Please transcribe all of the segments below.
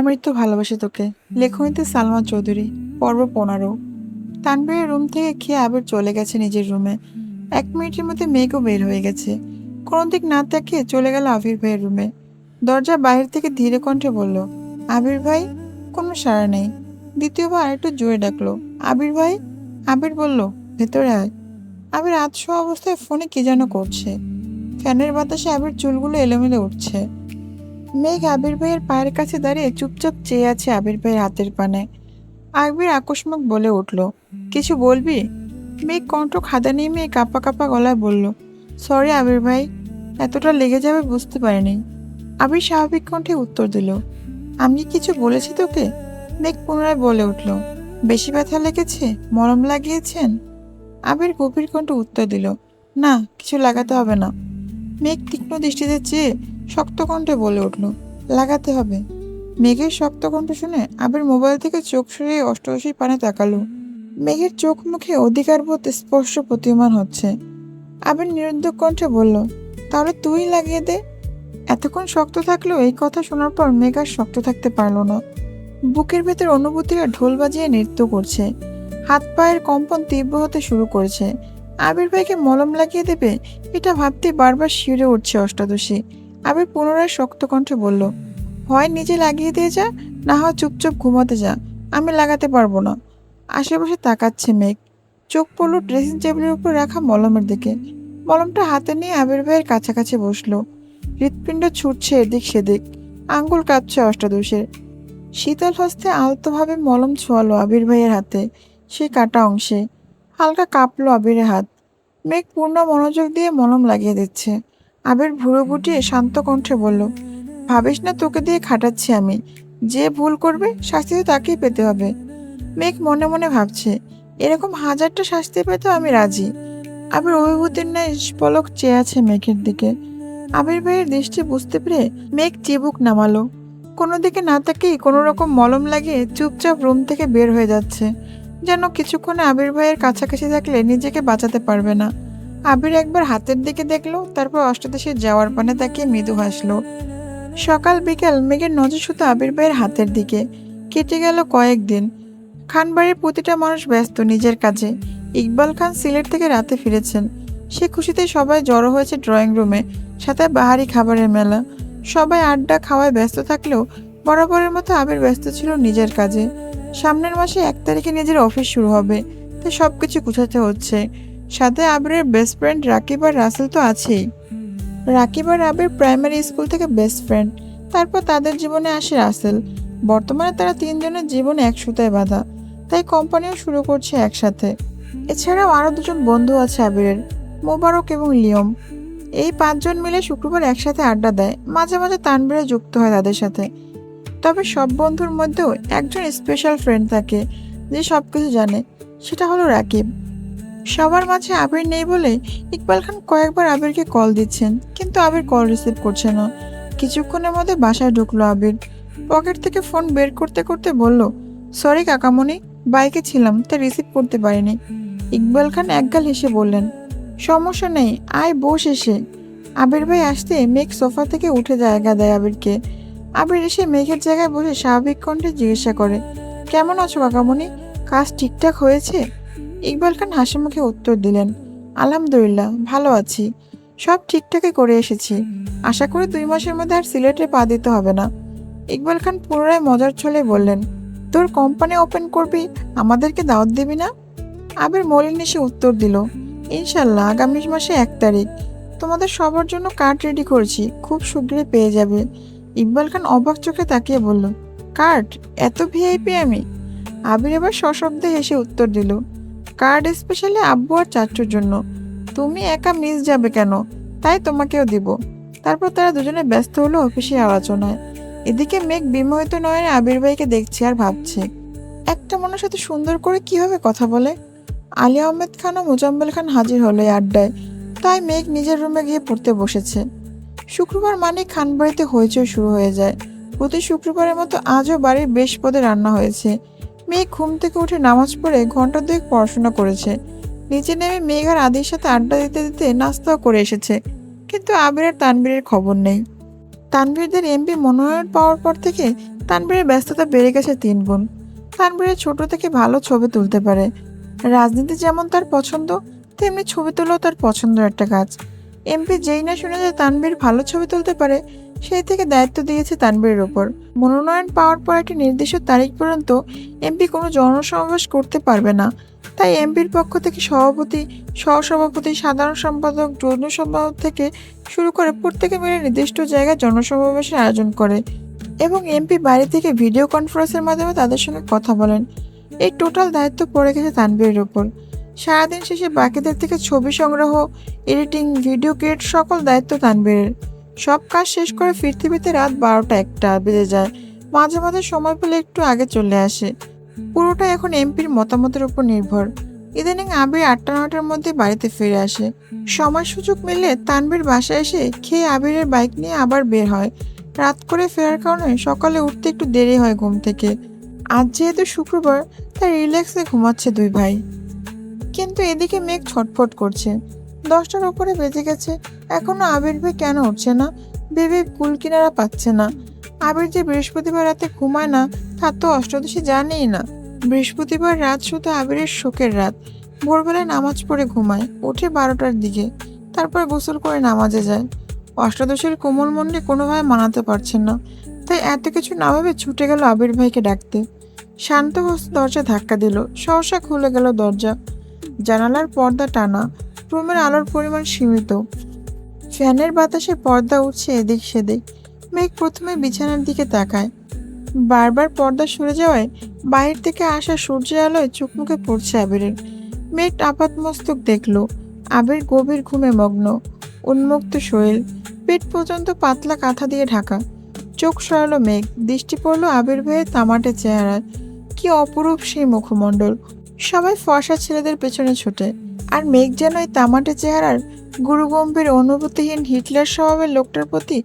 আমৃত্যু ভালোবাসি তোকে। লেখনীতে সালমা চৌধুরী। পর্ব 15। তানভীরের রুম থেকে খেয়ে আবির চলে গেছে নিজের রুমে। 1 মিনিটের মধ্যে মেঘও বের হয়ে গেছে। কোনো দিক না তাকিয়ে চলে গেল আবির ভাইয়ের রুমে। দরজা বাইরে থেকে ধীরে কণ্ঠে বলল, আবির ভাই। কোনো সাড়া নেই। দ্বিতীয়বার আরেকটু জোরে ডাকলো, আবির ভাই। আবির বলল, ভেতরে আয়। আবির আধশোয়া অবস্থায় ফোনে কি যেন করছে। ফ্যানের বাতাসে আবির চুলগুলো এলোমেলো উঠছে। মেঘ আবির ভাইয়ের পায়ের কাছে দাঁড়িয়ে চুপচাপ চেয়ে আছে আবির ভাইয়ের হাতের পানে। আবির আকস্মিক বলে উঠল, কিছু বলবি? মেঘ কণ্ঠ খাদা নেমে কাঁপা কাঁপা গলায় বলল, সরি আবির ভাই, এতটা লেগে যাবে বুঝতে পারিনি। আবির স্বাভাবিক কণ্ঠে উত্তর দিল, আমি কি কিছু বলেছি তোকে? মেঘ পুনরায় বলে উঠল, বেশি ব্যথা লেগেছে? মলম লাগিয়েছেন? আবির গভীর কণ্ঠে উত্তর দিল, না, কিছু লাগাতে হবে না। মেঘ তীক্ষ্ণ দৃষ্টিতে চেয়ে শক্ত কণ্ঠে বলে উঠল, লাগাতে হবে। মেঘের শক্ত কণ্ঠ শুনে আবির মোবাইল থেকে চোখ সরিয়ে অষ্টআশির পানে তাকালো। মেঘের চোখ মুখে অধিকার বোধ স্পষ্ট প্রতীয়মান হচ্ছে। আবির নিরুদ্যোগ কণ্ঠে বলল, তাহলে তুই লাগিয়ে দে। এতক্ষণ শক্ত থাকলেও এই কথা শোনার পর মেঘ আর শক্ত থাকতে পারল না। বুকের ভেতর অনুভূতিরা ঢোল বাজিয়ে নৃত্য করছে। হাত পায়ের কম্পন তীব্র হতে শুরু করেছে। আবির ভাইকে মলম লাগিয়ে দেবে, এটা ভাবতে বারবার শিউরে উঠছে অষ্টাদশী। আবির পুনরায় শক্ত কণ্ঠে বলল, হয় নিজে লাগিয়ে দিয়ে যা, না হয় চুপচাপ ঘুমাতে যা, আমি লাগাতে পারবো না। আশেপাশে তাকাচ্ছে মেঘ। চোখ পড়ল ড্রেসিং টেবিলের উপর রাখা মলমের দিকে। মলমটা হাতে নিয়ে আবির ভাইয়ের কাছাকাছি বসলো। হৃৎপিণ্ড ছুটছে এদিক সেদিক। আঙ্গুল কাঁপছে অষ্টাদশের। শীতল হস্তে আলতোভাবে মলম ছোঁয়ালো আবির ভাইয়ের হাতে। সেই কাটা অংশে হালকা কাঁপলো আবিরের হাত। মেঘ পূর্ণ মনোযোগ দিয়ে মলম লাগিয়ে দিচ্ছে। আবির ভুরু গুটিয়ে শান্ত কণ্ঠে বলল, ভাবিস না তোকে দিয়ে খাটাচ্ছি আমি। যে ভুল করবে শাস্তি তো তাকেই পেতে হবে। মেঘ মনে মনে ভাবছে, এরকম হাজারটা শাস্তি পেতেও আমি রাজি। আবির অভিভূতির ন্যায় পলক চেয়ে আছে মেঘের দিকে। আবির ভাইয়ের দৃষ্টি বুঝতে পেরে মেঘ চিবুক নামালো। কোনো দিকে না তাকিয়ে কোনো রকম মলম লাগিয়ে চুপচাপ রুম থেকে বের হয়ে যাচ্ছে। যেন কিছুক্ষণে আবির ভাইয়ের কাছাকাছি থাকলে নিজেকে বাঁচাতে পারবে না। আবির একবার হাতের দিকে দেখলো, তারপর অষ্টাদশীর যাওয়ার পানে তাকিয়ে মৃদু হাসলো। সকাল বিকেল মেঘের নজর শুধু আবির ভাইয়ের হাতের দিকে। কেটে গেল কয়েকদিন। খানবাড়ির প্রতিটা মানুষ ব্যস্ত নিজের কাজে। ইকবাল খান সিলেট থেকে রাতে ফিরেছেন। সে খুশিতে সবাই জড়ো হয়েছে ড্রয়িং রুমে, সাথে বাহারি খাবারের মেলা। সবাই আড্ডা খাওয়ায় ব্যস্ত থাকলেও বরাবরের মতো আবির ব্যস্ত ছিল নিজের কাজে। সামনের মাসে 1 তারিখে নিজের অফিস শুরু হবে, তাই সবকিছু গুছাতে হচ্ছে। সাথে আবিরের বেস্ট ফ্রেন্ড রাকিব আর রাসেল তো আছেই। রাকিব আর আবির প্রাইমারি স্কুল থেকে বেস্ট ফ্রেন্ড। তারপর তাদের জীবনে আসে রাসেল। বর্তমানে তারা তিনজনের জীবনে এক সুতায় বাঁধা, তাই কোম্পানিও শুরু করছে একসাথে। এছাড়াও আরো দুজন বন্ধু আছে আবিরের, মোবারক এবং লিওম। এই 5 জন মিলে শুক্রবার একসাথে আড্ডা দেয়, মাঝে মাঝে তানভীরে যুক্ত হয় তাদের সাথে। তবে সব বন্ধুর মধ্যেও একজন স্পেশাল ফ্রেন্ড থাকে, যে সবকিছু জানে। সেটা হলো রাকিব। সবার মাঝে আবির নেই বলে ইকবাল খান কয়েকবার আবিরকে কল দিচ্ছেন, কিন্তু আবির কল রিসিভ করছে না। কিছুক্ষণের মধ্যে বাসায় ঢুকলো আবির। পকেট থেকে ফোন বের করতে করতে বলল, সরি কাকামণি, বাইকে ছিলাম তাই রিসিভ করতে পারিনি। ইকবাল খান একগাল হেসে বললেন, সমস্যা নেই, আয় বস এসে। আবির ভাই আসতে মেঘ সোফা থেকে উঠে জায়গা দেয় আবিরকে। আবির এসে মেঘের জায়গায় বসে স্বাভাবিক কণ্ঠে জিজ্ঞাসা করে, কেমন আছো কাকামণি? কাজ ঠিকঠাক হয়েছে? ইকবাল খান হাসি মুখে উত্তর দিলেন, আলহামদুলিল্লাহ ভালো আছি। সব ঠিকঠাকই করে এসেছি। আশা করি 2 মাসের মধ্যে আর সিলেটে পা দিতে হবে না। ইকবাল খান পুনরায় মজার ছলে বললেন, তোর কোম্পানি ওপেন করবি, আমাদেরকে দাওয়াত দিবি না? আবির মলিন হেসে উত্তর দিল, ইনশাল্লাহ আগামী মাসে 1 তারিখ। তোমাদের সবার জন্য কার্ড রেডি করেছি, খুব শীঘ্রই পেয়ে যাবে। ইকবাল খান অবাক চোখে তাকিয়ে বলল, কার্ড? এত ভিআইপি আমি? আবির এবার সশব্দে হেসে উত্তর দিল, কার্ড স্পেশালি আব্বু আর চাচুর জন্য। তুমি একা মিস যাবে কেন, তাই তোমাকেও দিব। তারপর তারা দুজনে ব্যস্ত হলো অফিসের আলোচনায়। এদিকে মেঘ বিমোহিত নয়নে আবির ভাইকে দেখছে আর ভাবছে, একটা মানুষের সাথে সুন্দর করে কিভাবে কথা বলে। আলী আহমেদ খান ও মোজাম্মেল খান হাজির হলো এই আড্ডায়, তাই মেঘ নিজের রুমে গিয়ে পড়তে বসেছে। শুক্রবার মানে খানবাড়িতে হইচই শুরু হয়ে যায়। প্রতি শুক্রবারের মতো আজও বাড়ির বেশ পদে রান্না হয়েছে। মেঘ ঘুম থেকে উঠে নামাজ পড়ে ঘন্টা 2 পড়াশোনা করেছে। নিচে নেমে মেঘ আর আদির সাথে আড্ডা দিতে দিতে নাস্তাও করে এসেছে। কিন্তু আবির আর তানভীরের খবর নেই। তানভীরদের এমপি মনোনয়ন পাওয়ার পর থেকে তানভীরের ব্যস্ততা বেড়ে গেছে 3 গুণ। তানভীরের ছোট থেকে ভালো ছবি তুলতে পারে। রাজনীতি যেমন তার পছন্দ, তেমনি ছবি তোলাও তার পছন্দের একটা কাজ। এমপি যেই না শুনে যে তানভীর ভালো ছবি তুলতে পারে, সেই থেকে দায়িত্ব দিয়েছে তানভীরের ওপর। মনোনয়ন পাওয়ার পর একটি নির্দিষ্ট তারিখ পর্যন্ত এমপি কোনো জনসমাবেশ করতে পারবে না। তাই এমপির পক্ষ থেকে সভাপতি, সহসভাপতি, সাধারণ সম্পাদক, যৌথ সম্পাদক থেকে শুরু করে প্রত্যেকে মিলে নির্দিষ্ট জায়গায় জনসমাবেশের আয়োজন করে এবং এমপি বাড়ি থেকে ভিডিও কনফারেন্সের মাধ্যমে তাদের সঙ্গে কথা বলেন। এই টোটাল দায়িত্ব পড়ে গেছে তানভীরের ওপর। সারাদিন শেষে বাকিদের থেকে ছবি সংগ্রহ, এডিটিং, ভিডিও ক্রিয়েট সকল দায়িত্ব তানভীরের। সব কাজ শেষ করে ফিরতে ফিরতে রাত 12টা-1টা বেজে যায়। মাঝে মাঝে সময় পেলে একটু আগে চলে আসে। পুরোটা এখন এমপির মতামতের উপর নির্ভর। ইদানিং আবির 8টা-9টার মধ্যে বাড়িতে ফিরে আসে। সময় সুযোগ মিললে তানভীর বাসায় এসে খেয়ে আবিরের বাইক নিয়ে আবার বের হয়। রাত করে ফেরার কারণে সকালে উঠতে একটু দেরি হয় ঘুম থেকে। আজ যেহেতু শুক্রবার, তাই রিল্যাক্সে ঘুমাচ্ছে দুই ভাই। কিন্তু এদিকে মেঘ ছটফট করছে। 10টার উপরে বেজে গেছে, এখনো আবির ভাই কেন উঠছে না, ভেবে কুল কিনারা পাচ্ছে না। আবির যে বৃহস্পতিবার রাতে ঘুমায় না, তা তো অষ্টাদশী জানেই না। বৃহস্পতিবার রাত শুধু আবিরের শোকের রাত। ভোরবেলায় নামাজ পড়ে ঘুমায়, ওঠে 12টার দিকে, তারপর গোসল করে নামাজে যায়। অষ্টাদশীর কোমল মনকে কোনোভাবে মানাতে পারছেন না, তাই এত কিছু না ভেবে ছুটে গেল আবির ভাইকে ডাকতে। শান্ত হস্তে দরজা ধাক্কা দিল, সহসা খুলে গেল দরজা। জানালার পর্দা টানা, রুমের আলোর পরিমাণ সীমিত। ফ্যানের বাতাসে পর্দা উঠছে এদিক সেদিক। মেঘ প্রথমে বিছানার দিকে তাকায়। বারবার পর্দা সরে যাওয়ায় বাইরে থেকে আসা সূর্যের আলোয় চোখ মুখে পড়ছে আবিরের। মেঘ আপাতমস্তক দেখল আবির গভীর ঘুমে মগ্ন, উন্মুক্ত শরীর, পেট পর্যন্ত পাতলা কাঁথা দিয়ে ঢাকা। চোখ সরালো মেঘ, দৃষ্টি পড়ল আবির ভাইয়ের তামাটে চেহারায়। কি অপরূপ সেই মুখমণ্ডল! সবাই ফর্সা ছেলেদের পেছনে ছোটে, আর মেঘ যেন এই তামাটে চেহারার গুরুগম্ভীর অনুভূতিহীন হিটলার স্বভাবের লোকটার প্রতি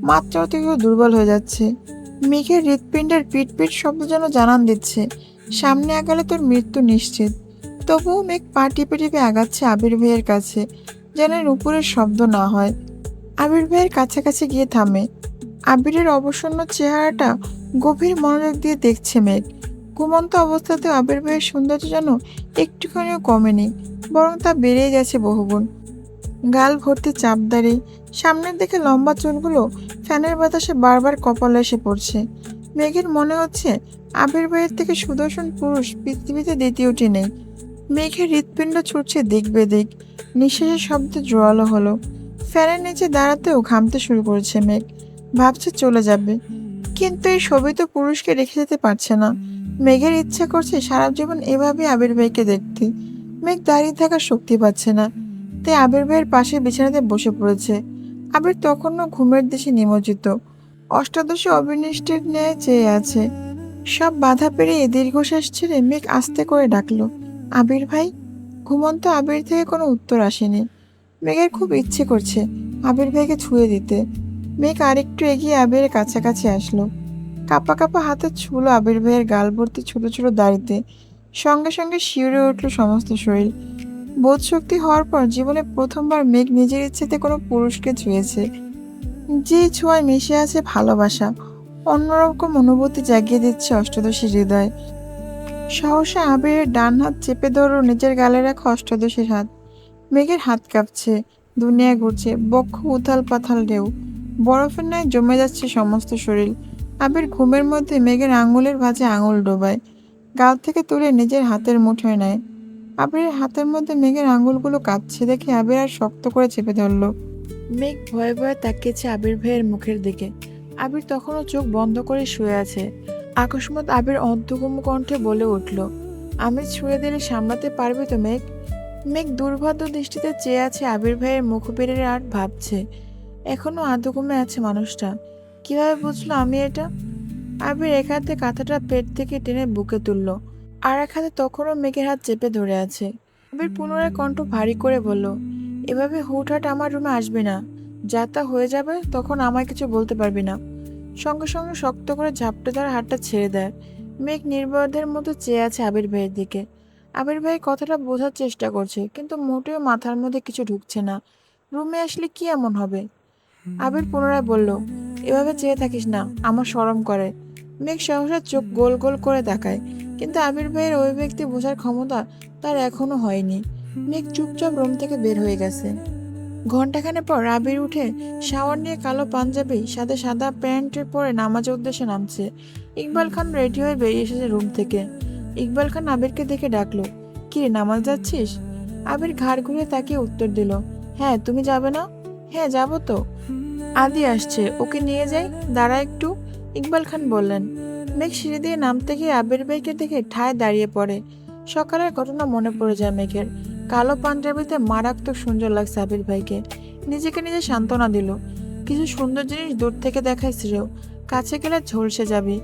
মাত্রা অতিরিক্ত দুর্বল হয়ে যাচ্ছে। মেঘের হৃৎপিণ্ডের পিট শব্দ যেন জানান দিচ্ছে, সামনে আগালে তোর মৃত্যু নিশ্চিত। তবুও মেঘ পা টিপে টিপে আগাচ্ছে আবির ভাইয়ের কাছে, যেন এর উপরের শব্দ না হয়। আবির ভাইয়ের কাছাকাছি গিয়ে থামে। আবিরের অবসন্ন চেহারাটা গভীর মনোযোগ দিয়ে দেখছে মেঘ। ঘুমন্ত অবস্থাতেও আবির ভাইয়ের সৌন্দর্য যেন একটুখানিও কমেনি, বরং তা বেড়েই গেছে বহুগুণ। গাল ভর্তি চাপদাড়ি, সামনের দিকে লম্বা চুলগুলো ফ্যানের বাতাসে বারবার কপালে এসে পড়ছে। মেঘের মনে হচ্ছে আবির ভাইয়ের থেকে সুদর্শন পুরুষ পৃথিবীতে দ্বিতীয়টি নেই। মেঘের হৃৎপিণ্ড ছুটছে দিক বেদিক, নিঃশ্বাসের শব্দ জোরালো হলো। ফ্যানের নিচে দাঁড়াতেও ঘামতে শুরু করেছে মেঘ। ভাবছে চলে যাবে, কিন্তু এই শোভিত পুরুষকে রেখে যেতে পারছে না। মেঘের ইচ্ছা করছে সারা জীবন এভাবে আবির ভাইকে দেখতে। মেঘ দাঁড়িয়ে থাকার শক্তি পাচ্ছে না, তাই আবির ভাইয়ের পাশে বিছানাতে বসে পড়েছে। আবির তখনও ঘুমের দেশে নিমজ্জিত, অষ্টাদশী অবিনিষ্টের ন্যায় চেয়ে আছে। সব বাধা পেরিয়ে দীর্ঘশ্বাস ছেড়ে মেঘ আস্তে করে ডাকলো, আবির ভাই। ঘুমন্ত আবির থেকে কোনো উত্তর আসেনি। মেঘের খুব ইচ্ছে করছে আবির ভাইকে ছুঁয়ে দিতে। মেঘ আরেকটু এগিয়ে আবিরের কাছাকাছি আসলো, কাঁপা কাঁপা হাতে ছুঁলো আবির ভাইয়ের গাল ভর্তি ছোট ছোট দাড়িতে। সঙ্গে সঙ্গে শিউরে উঠল সমস্ত শরীর। বোধশক্তি হওয়ার পর জীবনে প্রথমবার মেঘ নিজের ইচ্ছেতে কোনো পুরুষকে ছুঁয়েছে, যে ছোঁয়ায় মিশে আছে ভালোবাসা। অন্যরকম অনুভূতি জাগিয়ে দিচ্ছে অষ্টাদশীর হৃদয়। সহসা আবিরের ডান হাত চেপে ধরো নিজের গালে রাখা অষ্টাদশীর হাত। মেঘের হাত কাঁপছে, দুনিয়া ঘুরছে, বক্ষ উথাল পাথাল ঢেউ। বরফের ন্যায় জমে যাচ্ছে সমস্ত শরীর। আবির ঘুমের মধ্যে মেঘের আঙুলের ভাঁজে আঙুল ডোবায়, গাল থেকে তুলে নিজের হাতের মুঠোয় নেয়। আবিরের হাতের মধ্যে মেঘের আঙুলগুলো কাঁপছে দেখে আবির আর শক্ত করে চেপে ধরল। মেঘ ভয়ে ভয়ে তাকিয়েছে আবির ভাইয়ের মুখের দিকে। আবির তখনও চোখ বন্ধ করে শুয়ে আছে। আকস্মাৎ আবির অর্ধঘুম কণ্ঠে বলে উঠল, আমি ছুঁয়ে দিলে সামলাতে পারবি তো মেঘ? মেঘ দুর্ভাগ্য দৃষ্টিতে চেয়ে আছে আবির ভাইয়ের মুখবিরের আর ভাবছে, এখনো আধঘুমে আছে মানুষটা, কিভাবে বুঝলো আমি এটা? আবির এক হাতে কাঁথাটা পেট থেকে টেনে বুকে তুলল, আর এক হাতে তখনও মেঘের হাত চেপে ধরে আছে। আবির পুনরায় কণ্ঠ ভারী করে বলল, এভাবে হুটহাট আমার রুমে আসবি না। যা তা হয়ে যাবে, তখন আমায় কিছু বলতে পারবি না। সঙ্গে সঙ্গে শক্ত করে ঝাপটে ধরে হাতটা ছেড়ে দেয়। মেঘ নির্বোধের মতো চেয়ে আছে আবির ভাইয়ের দিকে। আবির ভাই কথাটা বোঝার চেষ্টা করছে, কিন্তু মোটেও মাথার মধ্যে কিছু ঢুকছে না। রুমে আসলে কি এমন হবে? আবির পুনরায় বলল, এভাবে চেয়ে থাকিস না, আমার শরম করে। মেঘ সহসা চোখ গোল গোল করে তাকায়, কিন্তু আবির ভাইয়ের ওই ব্যক্তি বোঝার ক্ষমতা তার এখনো হয়নি। মেঘ চুপচাপ রুম থেকে বের হয়ে গেছে। ঘন্টাখানেক পর আবির উঠে শাওয়ার নিয়ে কালো পাঞ্জাবি সাথে সাদা প্যান্ট পরে নামাজের উদ্দেশ্যে নামছে। ইকবাল খান রেডি হয়ে বেরিয়ে এসেছে রুম থেকে। ইকবাল খান আবিরকে দেখে ডাকলো, কি রে, নামাজ যাচ্ছিস? আবির ঘাড় ঘুরে তাকিয়ে উত্তর দিল, হ্যাঁ, তুমি যাবে না? হ্যাঁ, যাবো তো। আদি আসছে, ওকে নিয়ে যাই, দাঁড়া একটু, ইকবাল খান বললেন। মেঘ সিঁড়ি দিয়ে নামতে গিয়ে আবির ভাইকে দেখে ঠায় দাঁড়িয়ে পড়ে। সকালের ঘটনা মনে পড়ে যায় মেঘের। কালো পাঞ্জাবিতে মারাত্মক সুন্দর লাগছে আবির ভাইকে। নিজেকে নিজে সান্ত্বনা দিল, কিছু সুন্দর জিনিস দূর থেকে দেখায় শ্রেয়, কাছে গেলে ঝলসে যাবি।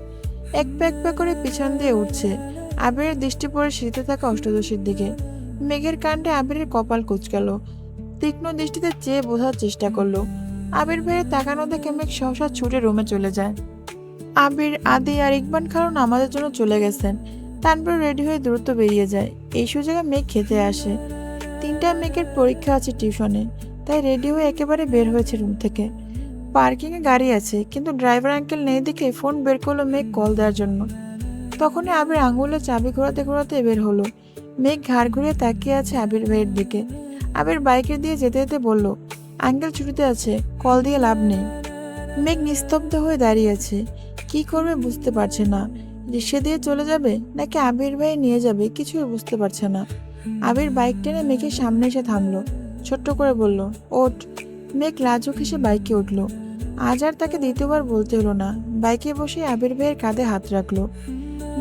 এক পা এক পা করে পিছন দিয়ে উঠছে। আবিরের দৃষ্টি পড়ে সিঁড়িতে থাকা অষ্টদশীর দিকে। মেঘের কাণ্ডে আবিরের কপাল কুঁচকাল। তীক্ষ্ণ দৃষ্টিতে চেয়ে বোঝার চেষ্টা করলো। আবির ভাইয়ের তাকানো দেখে মেঘ সহসা ছুটে রুমে চলে যায়। আবির, আদি আর ইকবাল খানও নামাজের জন্য চলে গেছেন। তানভীর রেডি হয়ে দ্রুত বেরিয়ে যায়। এই সুযোগে মেঘ খেতে আসে। 3টায় মেঘের পরীক্ষা আছে টিউশনে, তাই রেডি হয়ে একেবারে বের হয়েছে রুম থেকে। পার্কিংয়ে গাড়ি আছে, কিন্তু ড্রাইভার আঙ্কেল নেই দেখে ফোন বের করলো মেঘ কল দেওয়ার জন্য। তখনই আবির আঙুলে চাবি ঘোরাতে ঘোরাতে বের হলো। মেঘ ঘাড় ঘুরিয়ে তাকিয়ে আছে আবির ভাইয়ের দিকে। আবির বাইকের দিয়ে যেতে যেতে বলল, আঙ্কেল ছুটিতে আছে, কল দিয়ে লাভ নেই। মেঘ নিস্তব্ধ হয়ে দাঁড়িয়ে আছে। কি করবে বুঝতে পারছে না। রিক্সা দিয়ে চলে যাবে নাকি আবির ভাই নিয়ে যাবে, কিছুই বুঝতে পারছে না। আবির বাইক টেনে মেঘের সামনে এসে থামলো। ছোট্ট করে বলল, ওঠ। মেঘ লাজুক হেসে বাইকে উঠলো। আজ আর তাকে দ্বিতীয়বার বলতে হলো না। বাইকে বসে আবির ভাইয়ের কাঁধে হাত রাখলো।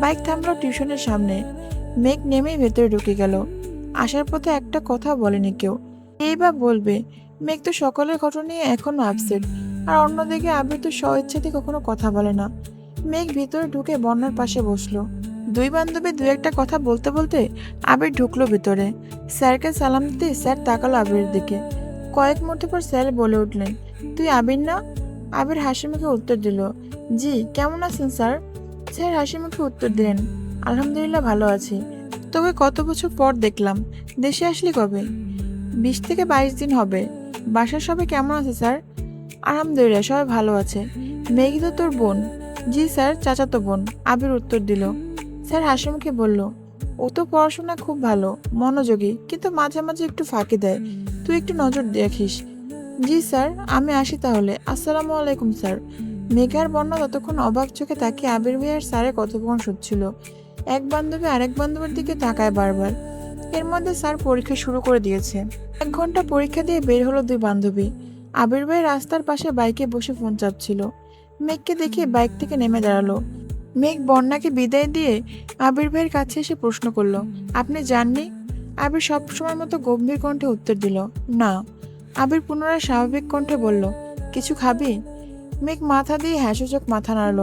বাইক থামলো টিউশনের সামনে। মেঘ নেমেই ভেতরে ঢুকে গেল। আসার পথে একটা কথা বলেনি কেউ। এই বা বলবে। মেঘ তো সকলের ঘটনা নিয়ে এখনো আপসেট। আর অন্যদিকে আবির তো স্বইচ্ছাতে কখনো কথা বলে না। মেঘ ভিতরে ঢুকে বন্যার পাশে বসলো। দুই বান্ধবী দু একটা কথা বলতে বলতে আবির ঢুকলো ভিতরে। স্যারকে সালাম দিতে স্যার তাকালো আবিরের দিকে। কয়েক মুহূর্ত পর স্যার বলে উঠলেন, তুই আবির না? আবির হাসি মুখে উত্তর দিল, জি, কেমন আছেন স্যার? স্যার হাসি মুখে উত্তর দিলেন, আলহামদুলিল্লাহ ভালো আছি। তোকে কত বছর পর দেখলাম, দেশে আসলি কবে? 20 থেকে 22 দিন হবে। বাসার সবাই কেমন আছে স্যার? আলহামদুলিল্লাহ, সবাই ভালো আছে। মেঘি তো তোর বোন? জি স্যার, চাচাতো বোন, আবির উত্তর দিল। স্যার হাসি মুখে বলল, ও তো পড়াশোনা খুব ভালো, মনোযোগী, কিন্তু মাঝে মাঝে একটু ফাঁকি দেয়, তুই একটু নজর দেখিস। জি স্যার, আমি আসি তাহলে, আসসালামু আলাইকুম স্যার। মেঘার বন্যা ততক্ষণ অবাক চোখে তাকিয়ে আবির ভাই আর স্যারের কথোপকথন শুনছিল। এক বান্ধবী আরেক বান্ধবীর দিকে তাকায় বারবার। এর মধ্যে স্যার পরীক্ষা শুরু করে দিয়েছে। 1 ঘন্টা পরীক্ষা দিয়ে বের হলো দুই বান্ধবী। আবির ভাই রাস্তার পাশে বাইকে বসে ফোন চাপছিল। মেঘকে দেখে বাইক থেকে নেমে দাঁড়ালো। মেঘ বন্যাকে বিদায় দিয়ে আবির ভাইয়ের কাছে এসে প্রশ্ন করলো, আপনি যাননি? আবির সবসময় মতো গম্ভীর কণ্ঠে উত্তর দিল, না। আবির পুনরায় স্বাভাবিক কণ্ঠে বলল, কিছু খাবি? মেঘ মাথা দিয়ে হ্যাঁসূচক মাথা নাড়ল।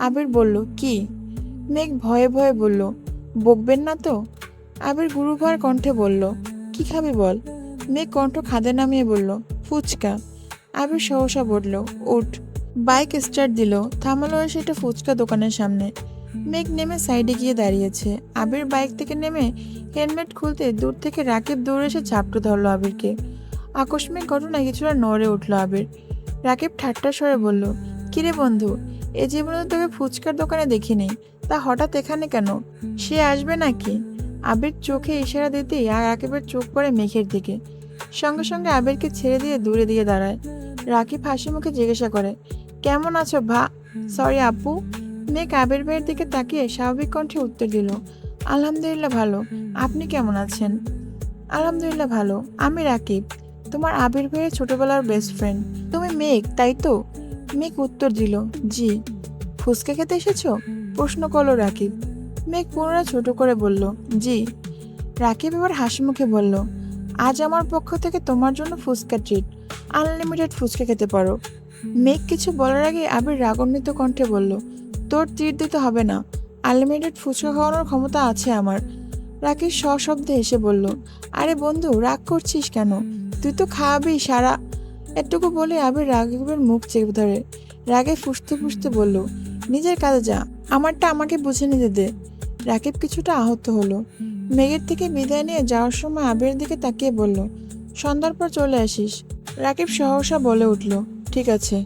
আবির বলল, কি? মেঘ ভয়ে ভয়ে বলল, বকবেন না তো? আবির গুরুভার কণ্ঠে বলল, কি খাবি বল? মেঘ কণ্ঠ খাদে নামিয়ে বলল, ফুচকা। আবির সহসা বলল, উঠ। বাইক স্টার্ট দিল, থামালো এসে একটা ফুচকা দোকানের সামনে। মেঘ নেমে সাইডে গিয়ে দাঁড়িয়েছে। আবির বাইক থেকে নেমে হেলমেট খুলতে দূর থেকে রাকিব দৌড়ে এসে ঝাপটে ধরলো আবিরকে। আকস্মিক ঘটনায় কিছুটা নড়ে উঠলো আবির। রাকিব ঠাট্টা স্বরে বলল, কিরে বন্ধু, এ জীবনে তো তোকে ফুচকার দোকানে দেখিনি, তা হঠাৎ এখানে কেন? সে আসবে নাকি? আবির চোখে ইশারা দিতেই আর রাকিবের চোখ পড়ে মেঘের দিকে। সঙ্গে সঙ্গে আবিরকে ছেড়ে দিয়ে দূরে দিয়ে দাঁড়ায়। রাকিব হাসি মুখে জিজ্ঞাসা করে, কেমন আছো সরি আপু। মেঘ আবির ভাইয়ের দিকে তাকিয়ে স্বাভাবিক কণ্ঠে উত্তর দিল, আলহামদুলিল্লাহ ভালো, আপনি কেমন আছেন? আলহামদুলিল্লাহ ভালো, আমি রাকিব, তোমার আবির ভাইয়ের ছোটবেলার বেস্ট ফ্রেন্ড। তুমি মেঘ, তাই তো? মেঘ উত্তর দিল, জি। ফুচকা খেতে এসেছো? প্রশ্ন করলো রাকিব। মেঘ পুনরায় ছোট করে বলল, জি। রাকিব এবার হাসি মুখে বলল, আজ আমার পক্ষ থেকে তোমার জন্য ফুচকা ট্রিট, আনলিমিটেড ফুচকা খেতে পারো। মেঘ কিছু বলার আগে আবির রাগান্বিত কণ্ঠে বলল, তোর ট্রিট দিতে হবে না, আনলিমিটেড ফুচকা খাওয়ানোর ক্ষমতা আছে আমার। রাকিব সশব্দে হেসে বলল, আরে বন্ধু, রাগ করছিস কেন? তুই তো খাওয়াবি সারা। এটুকু বলে আবির রাকিবের মুখ চেপে ধরে। রাগে ফুঁসতে ফুঁসতে বলল, নিজের কাজে যা, আমারটা আমাকে বুঝে নিতে দে। রাকিব কিছুটা আহত হলো। মেঘের থেকে বিদায় নিয়ে যাওয়ার সময় আবিরের দিকে তাকিয়ে বলল, সন্ধ্যার পর চলে আসিস। রাকিব সহসা বলে উঠল, ঠিক আছে।